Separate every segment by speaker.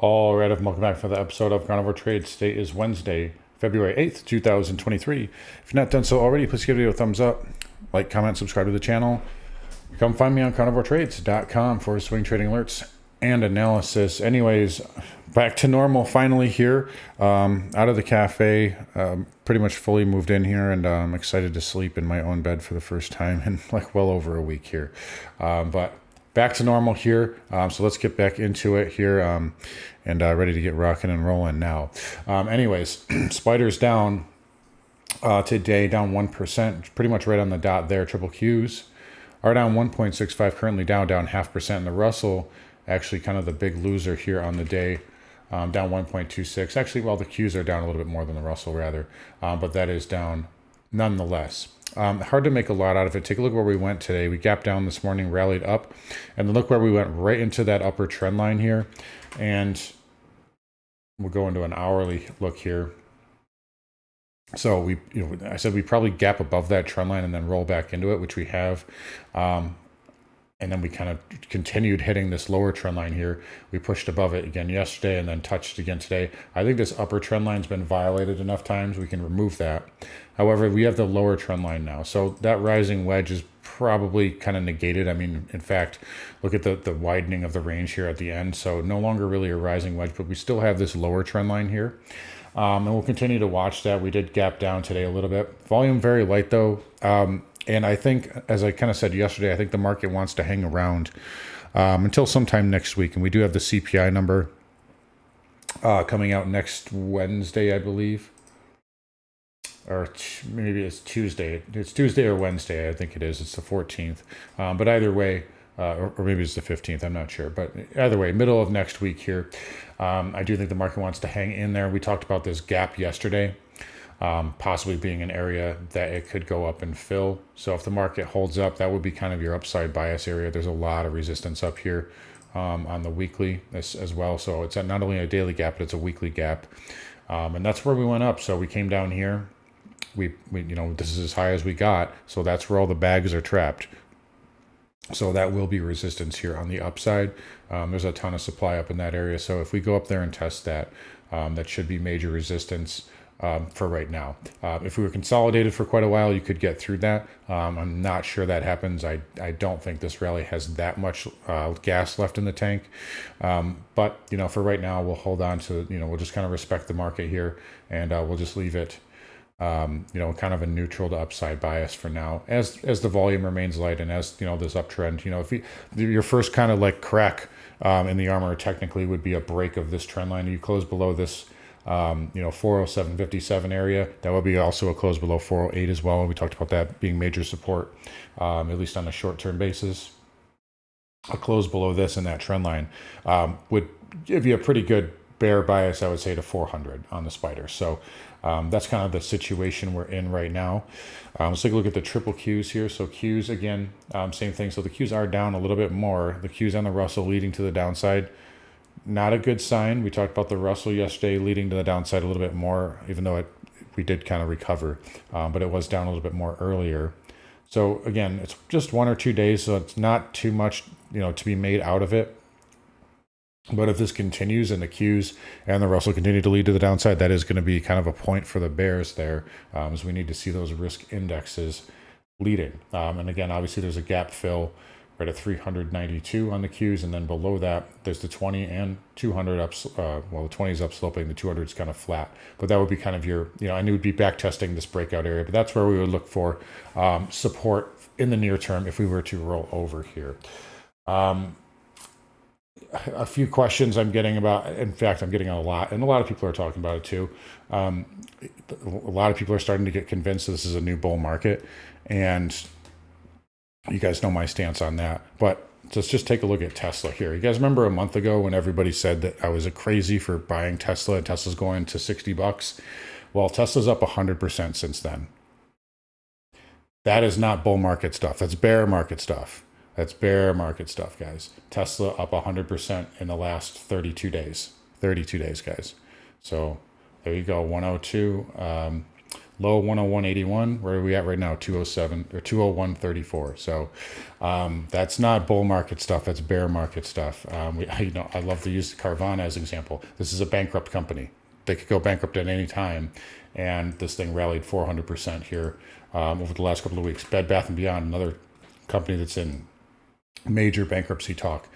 Speaker 1: All right, welcome back for the episode of Carnivore Trades. Today is Wednesday, February 8th, 2023. If you're not done so already, please give the video a thumbs up, like, comment, subscribe to the channel. Come find me on carnivoretrades.com for swing trading alerts and analysis. Anyways, back to normal finally here. Out of the cafe, pretty much fully moved in here, and I'm excited to sleep in my own bed for the first time in like well over a week here. But back to normal here. So let's get back into it here and ready to get rocking and rolling now. Anyways, spiders down today, down 1%, pretty much right on the dot there. Triple Qs are down 1.65, currently down 0.5%. And the Russell, actually kind of the big loser here on the day, down 1.26. Actually, well, the Qs are down a little bit more than the Russell, rather, but that is down nonetheless. Hard to make a lot out of it. Take a look where we went today. We gapped down this morning, rallied up, and then look where we went, right into that upper trend line here. And we'll go into an hourly look here. So I said we probably gap above that trend line and then roll back into it, which we have. And then we kind of continued hitting this lower trend line here. We pushed above it again yesterday and then touched again today. I think this upper trend line's been violated enough times. We can remove that. However, we have the lower trend line now. So that rising wedge is probably kind of negated. I mean, in fact, look at the widening of the range here at the end. So no longer really a rising wedge, but we still have this lower trend line here. And we'll continue to watch that. We did gap down today a little bit. Volume very light though. And I think, as I kind of said yesterday, I think the market wants to hang around until sometime next week. And we do have the CPI number coming out next Wednesday, I believe. Or maybe it's Tuesday. It's Tuesday or Wednesday, I think it is. It's the 14th. But either way, or maybe it's the 15th, I'm not sure. But either way, middle of next week here, I do think the market wants to hang in there. We talked about this gap yesterday. Possibly being an area that it could go up and fill. So if the market holds up, that would be kind of your upside bias area. There's a lot of resistance up here on the weekly as well. So it's not only a daily gap, but it's a weekly gap. And that's where we went up. So we came down here. We this is as high as we got. So that's where all the bags are trapped. So that will be resistance here on the upside. There's a ton of supply up in that area. So if we go up there and test that, that should be major resistance. For right now. If we were consolidated for quite a while, you could get through that. I'm not sure that happens. I don't think this rally has that much gas left in the tank. But, for right now, we'll hold on to, we'll just kind of respect the market here, and we'll just leave it, kind of a neutral to upside bias for now, as the volume remains light and as, this uptrend, if your first kind of like crack in the armor technically would be a break of this trend line. You close below this 407.57 area. That would be also a close below 408 as well. We talked about that being major support, at least on a short-term basis. A close below this in that trend line would give you a pretty good bear bias, I would say, to 400 on the spider. So that's kind of the situation we're in right now. Let's take a look at the triple Qs here. So Qs, again, same thing. So the Qs are down a little bit more. The Qs on the Russell leading to the downside. Not a good sign. We talked about the Russell yesterday leading to the downside a little bit more, even though we did kind of recover, but it was down a little bit more earlier. So again, it's just 1 or 2 days, so it's not too much, to be made out of it. But if this continues and the Qs and the Russell continue to lead to the downside, that is going to be kind of a point for the bears there, as we need to see those risk indexes leading. And again, obviously there's a gap fill right at 392 on the Qs, and then below that there's the 20 and 200 up. The 20 is upsloping, the 200 is kind of flat, but that would be kind of your, and it would be back testing this breakout area. But that's where we would look for support in the near term if we were to roll over here. A few questions I'm getting about. In fact, I'm getting a lot, and a lot of people are talking about it too. A lot of people are starting to get convinced this is a new bull market, and you guys know my stance on that. But let's just take a look at Tesla here. You guys remember a month ago when everybody said that I was a crazy for buying Tesla and Tesla's going to $60? Well, Tesla's up 100% since then. That is not bull market stuff. That's bear market stuff. That's bear market stuff, guys. Tesla up 100% in the last 32 days. 32 days, guys. So there you go, 102. low 101.81. Where are we at right now? 207 or 201.34. So that's not bull market stuff. That's bear market stuff. I love to use Carnivore as an example. This is a bankrupt company. They could go bankrupt at any time, and this thing rallied 400% here over the last couple of weeks. Bed Bath & Beyond, another company that's in major bankruptcy talk.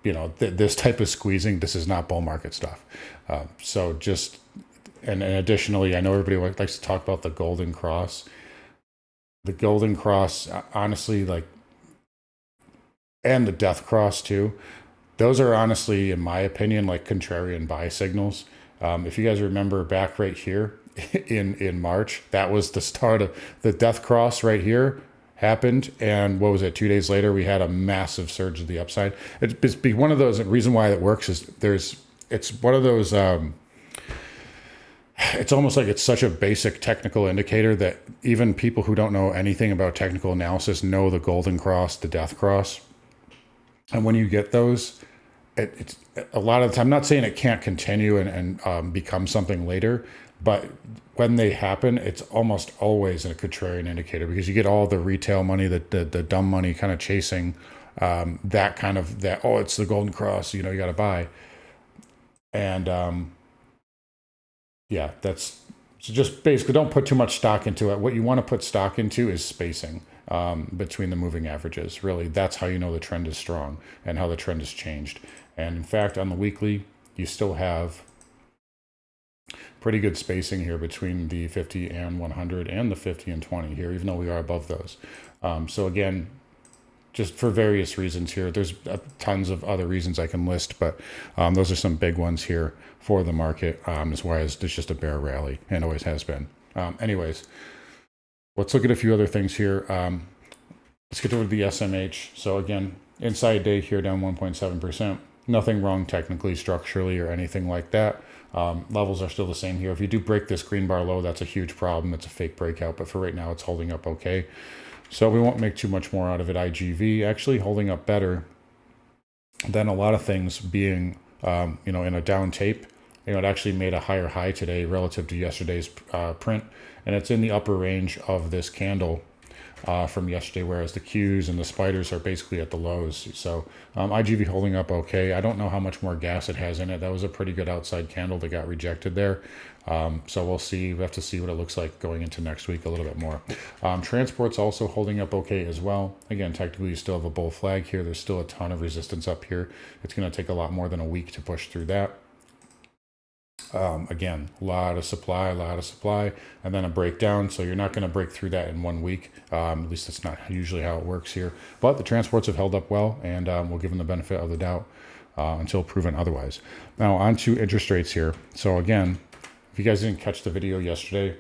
Speaker 1: This type of squeezing, this is not bull market stuff. And additionally, I know everybody likes to talk about the Golden Cross. The Golden Cross, honestly, and the Death Cross too. Those are honestly, in my opinion, like contrarian buy signals. If you guys remember back right here in March, that was the start of the Death Cross right here happened. And what was it? 2 days later, we had a massive surge to the upside. It's one of those, the reason why it works is it's one of those, it's almost like it's such a basic technical indicator that even people who don't know anything about technical analysis know the Golden Cross, the Death Cross. And when you get those, it's a lot of the time, I'm not saying it can't continue and become something later, but when they happen, it's almost always a contrarian indicator, because you get all the retail money, the dumb money kind of chasing oh, it's the Golden Cross, you got to buy. And that's so just basically don't put too much stock into it. What you want to put stock into is spacing between the moving averages. Really, that's how you know the trend is strong and how the trend has changed. And in fact, on the weekly, you still have pretty good spacing here between the 50 and 100 and the 50 and 20 here, even though we are above those. So again, just for various reasons here, there's tons of other reasons I can list, but those are some big ones here for the market, as well as there's just a bear rally, and always has been. Anyways, let's look at a few other things here. Let's get over to the SMH. So again, inside day here down 1.7%. Nothing wrong technically, structurally, or anything like that. Levels are still the same here. If you do break this green bar low, that's a huge problem. It's a fake breakout, but for right now, it's holding up okay. So we won't make too much more out of it. IGV actually holding up better than a lot of things, being in a down tape. It actually made a higher high today relative to yesterday's print, and it's in the upper range of this candle from yesterday, whereas the Qs and the spiders are basically at the lows. So IGV holding up okay. I don't know how much more gas it has in it. That was a pretty good outside candle that got rejected there. So we'll see. We have to see what it looks like going into next week a little bit more. Transport's also holding up okay as well. Again, technically you still have a bull flag here. There's still a ton of resistance up here. It's going to take a lot more than a week to push through that. Again, a lot of supply, and then a breakdown. So you're not going to break through that in 1 week. At least that's not usually how it works here. But the transports have held up well, and we'll give them the benefit of the doubt until proven otherwise. Now on to interest rates here. So again, if you guys didn't catch the video yesterday,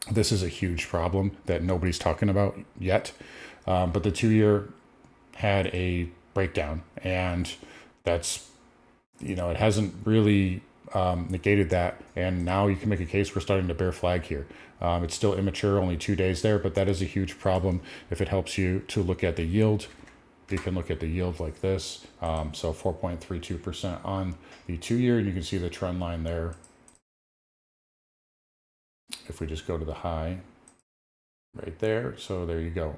Speaker 1: this is a huge problem that nobody's talking about yet. But the 2-year had a breakdown, and that's, it hasn't really negated that, and now you can make a case for starting to bear flag here. It's still immature, only 2 days there, but that is a huge problem. If it helps you to look at the yield, you can look at the yield like this. So 4.32% on the 2-year, and you can see the trend line there. If we just go to the high right there, so there you go.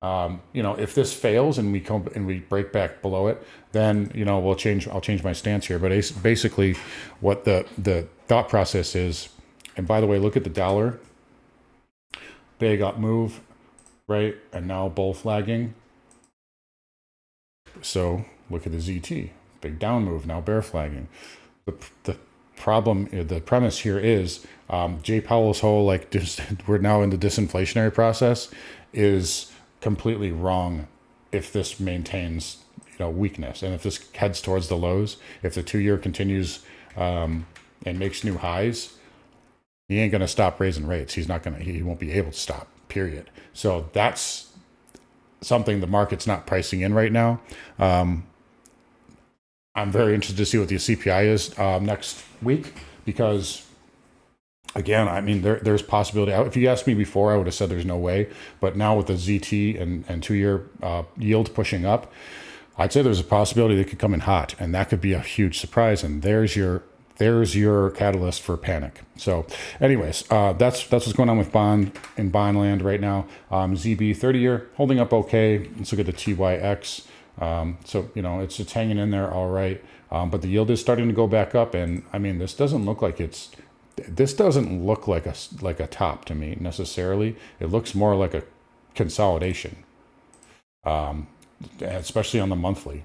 Speaker 1: If this fails and we break back below it, then I'll change my stance here. But basically, what the thought process is, and by the way, look at the dollar, big up move, right, and now bull flagging. So look at the ZT, big down move, now bear flagging. The problem, the premise here is Jay Powell's whole we're now in the disinflationary process is completely wrong if this maintains weakness, and if this heads towards the lows. If the 2-year continues and makes new highs, he ain't going to stop raising rates. He won't be able to stop, period. So that's something the market's not pricing in right now. I'm very interested to see what the CPI is next week, because again, there's possibility. If you asked me before, I would have said there's no way. But now with the ZT and 2-year yield pushing up, I'd say there's a possibility they could come in hot, and that could be a huge surprise. And there's your there's your catalyst for panic. So anyways, that's what's going on with bond land right now. ZB 30-year holding up okay. Let's look at the TYX. So, you know, it's hanging in there all right. But the yield is starting to go back up. And I mean, this doesn't look like a top to me necessarily. It looks more like a consolidation, especially on the monthly.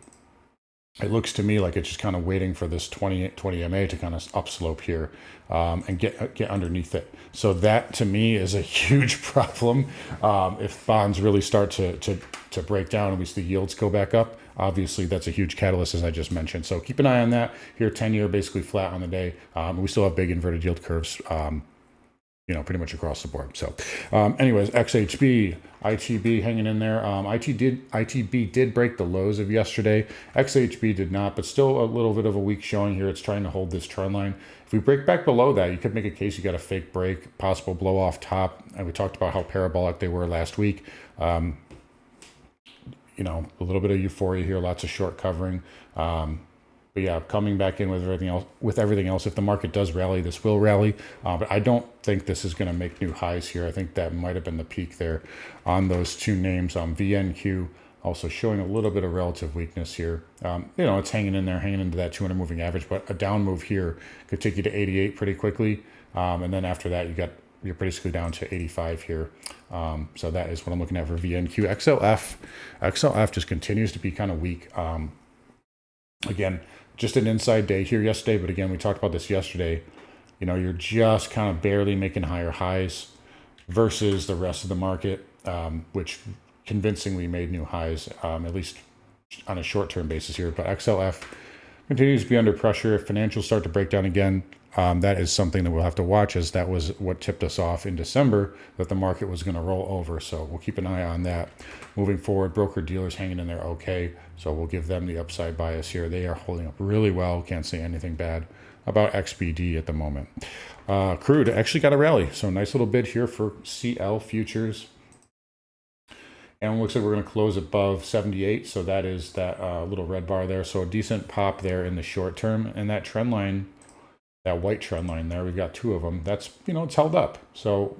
Speaker 1: It looks to me like it's just kind of waiting for this 20 MA to kind of upslope here and get underneath it. So that to me is a huge problem. If bonds really start to break down and we see the yields go back up, obviously that's a huge catalyst, as I just mentioned. So keep an eye on that. Here, 10-year basically flat on the day. We still have big inverted yield curves, you know, pretty much across the board. So anyways, XHB, ITB hanging in there. ITB did break the lows of yesterday. XHB did not, but still a little bit of a weak showing here. It's trying to hold this trend line. If we break back below that, you could make a case you got a fake break, possible blow off top. And we talked about how parabolic they were last week. You know, a little bit of euphoria here, lots of short covering. But yeah, coming back in with everything else, if the market does rally, this will rally. But I don't think this is going to make new highs here. I think that might have been the peak there on those two names. VNQ also showing a little bit of relative weakness here. You know, it's hanging in there, hanging into that 200 moving average, but a down move here could take you to 88 pretty quickly. And then after that, you're basically down to 85 here. So that is what I'm looking at for VNQ. XLF just continues to be kind of weak. Again, just an inside day here yesterday, but again, we talked about this yesterday. You know, you're just kind of barely making higher highs versus the rest of the market, which convincingly made new highs, at least on a short-term basis here. But XLF continues to be under pressure. If financials start to break down again, that is something that we'll have to watch, as that was what tipped us off in December that the market was going to roll over. So we'll keep an eye on that. Moving forward, broker dealers hanging in there okay. So we'll give them the upside bias here. They are holding up really well. Can't say anything bad about XBD at the moment. Crude actually got a rally. So nice little bid here for CL futures. And it looks like we're going to close above 78. So that is that little red bar there. So a decent pop there in the short term. And that trend line, that white trend line there, we've got two of them. That's, you know, it's held up. So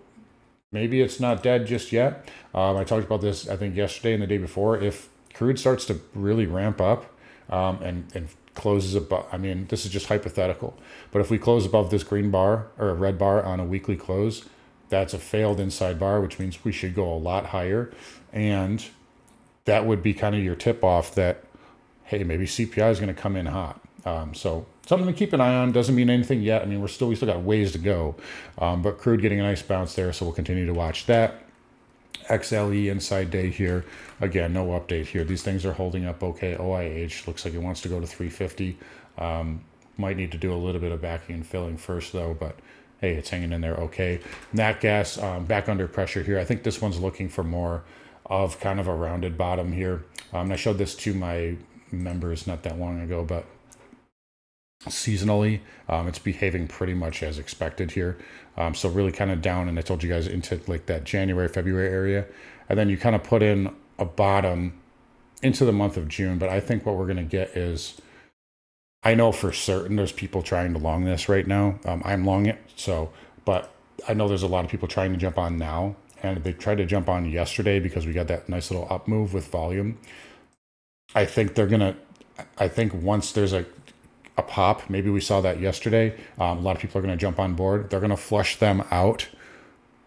Speaker 1: maybe it's not dead just yet. I talked about this, I think, yesterday and the day before. If crude starts to really ramp up and closes above, I mean, this is just hypothetical, but if we close above this green bar or a red bar on a weekly close, that's a failed inside bar, which means we should go a lot higher. And that would be kind of your tip off that, hey, maybe CPI is going to come in hot. So something to keep an eye on. Doesn't mean anything yet. I mean, we still got ways to go, but crude getting a nice bounce there. So we'll continue to watch that. XLE inside day here. Again, no update here. These things are holding up okay. OIH looks like it wants to go to 350. Might need to do a little bit of backing and filling first though, but hey, it's hanging in there okay. Nat gas back under pressure here. I think this one's looking for more of kind of a rounded bottom here. I showed this to my members not that long ago, but seasonally, it's behaving pretty much as expected here. So really kind of down, and I told you guys, into like that January, February area. And then you kind of put in a bottom into the month of June. But I think what we're going to get is, I know for certain there's people trying to long this right now. I'm long it. So, but I know there's a lot of people trying to jump on now. And they tried to jump on yesterday because we got that nice little up move with volume. I think once there's a pop, maybe we saw that yesterday, a lot of people are going to jump on board. They're going to flush them out,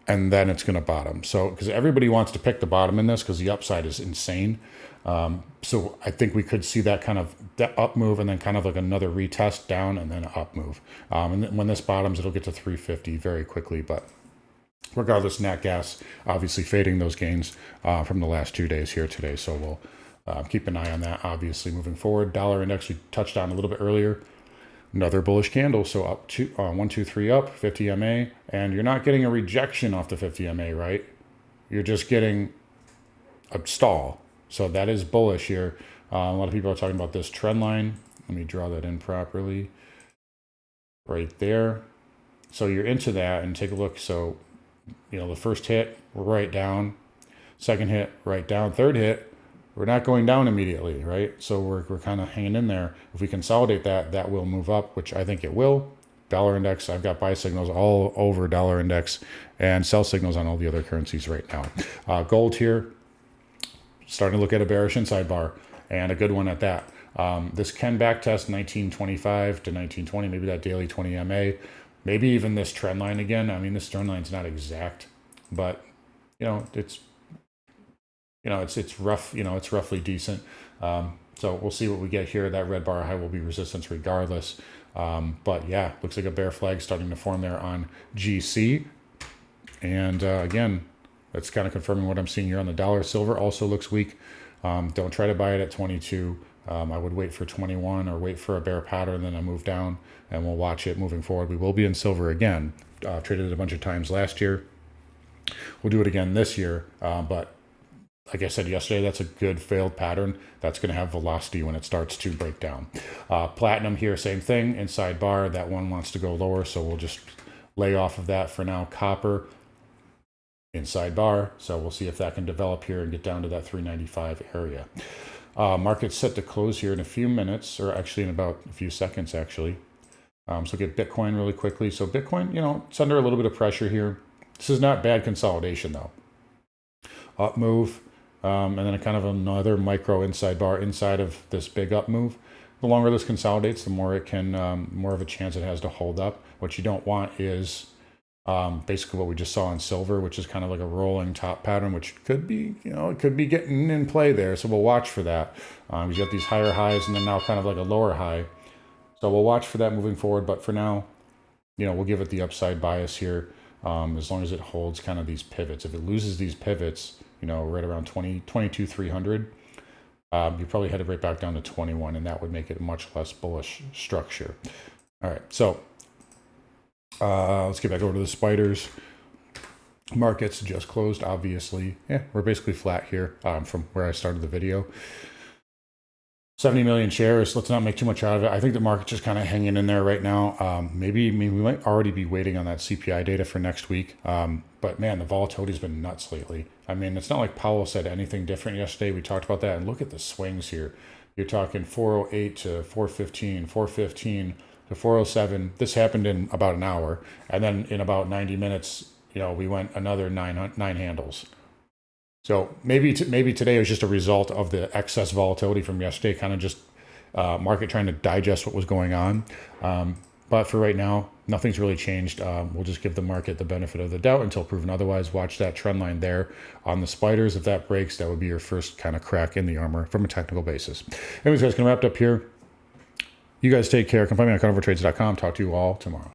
Speaker 1: and then it's going to bottom. So because everybody wants to pick the bottom in this because the upside is insane. So I think we could see that kind of that up move and then kind of like another retest down and then an up move. And then when this bottoms, it'll get to 350 very quickly. But regardless, nat gas obviously fading those gains from the last 2 days here today. So we'll keep an eye on that, obviously, moving forward. Dollar index, we touched on a little bit earlier. Another bullish candle. So up to 1, 2, 3 up, 50 MA. And you're not getting a rejection off the 50 MA, right? You're just getting a stall. So that is bullish here. A lot of people are talking about this trend line. Let me draw that in properly. Right there. So you're into that, and take a look. So, you know, the first hit, we're right down. Second hit, right down. Third hit, we're not going down immediately, right? So we're kind of hanging in there. If we consolidate that, that will move up, which I think it will. dollar index. I've got buy signals all over dollar index and sell signals on all the other currencies right now. Gold here, starting to look at a bearish inside bar, and a good one at that. This can backtest 1925 to 1920, maybe that daily 20 MA, maybe even this trend line again. I mean, this trend line's not exact, but it's rough. It's roughly decent. So we'll see what we get here. That red bar high will be resistance regardless. But yeah, looks like a bear flag starting to form there on GC. And again, that's kind of confirming what I'm seeing here on the dollar. Silver also looks weak. Don't try to buy it at 22. I would wait for 21 or wait for a bear pattern, then I move down, and we'll watch it moving forward. We will be in silver again. Traded it a bunch of times last year. We'll do it again this year. But like I said yesterday, that's a good failed pattern. That's going to have velocity when it starts to break down. Platinum here, same thing. Inside bar, that one wants to go lower, so we'll just lay off of that for now. Copper, inside bar, so we'll see if that can develop here and get down to that 395 area. Market's set to close here in a few minutes, or actually in about a few seconds, actually. So get Bitcoin really quickly. So Bitcoin, it's under a little bit of pressure here. This is not bad consolidation, though. Up move, and then a kind of another micro inside bar inside of this big up move. The longer this consolidates, the more it can, more of a chance it has to hold up. What you don't want is basically what we just saw in silver, which is kind of like a rolling top pattern, which could be, it could be getting in play there. So we'll watch for that. You got these higher highs and then now kind of like a lower high. So we'll watch for that moving forward. But for now, we'll give it the upside bias here as long as it holds kind of these pivots. If it loses these pivots, right around 22,300, you probably headed right back down to 21, and that would make it a much less bullish structure. All right, so let's get back over to the spiders. Markets just closed, obviously. Yeah, we're basically flat here from where I started the video. 70 million shares. Let's not make too much out of it. I think the market's just kind of hanging in there right now. Maybe we might already be waiting on that CPI data for next week. But man, the volatility's been nuts lately. I mean, it's not like Powell said anything different yesterday. We talked about that, and look at the swings here. You're talking 408 to 415, 415 to 407. This happened in about an hour, and then in about 90 minutes, we went another nine handles. So maybe today was just a result of the excess volatility from yesterday, kind of just market trying to digest what was going on. But for right now, nothing's really changed. We'll just give the market the benefit of the doubt until proven otherwise. Watch that trend line there on the spiders. If that breaks, that would be your first kind of crack in the armor from a technical basis. Anyways, guys, gonna wrap it up here. You guys take care. Come find me on carnivoretrades.com. Talk to you all tomorrow.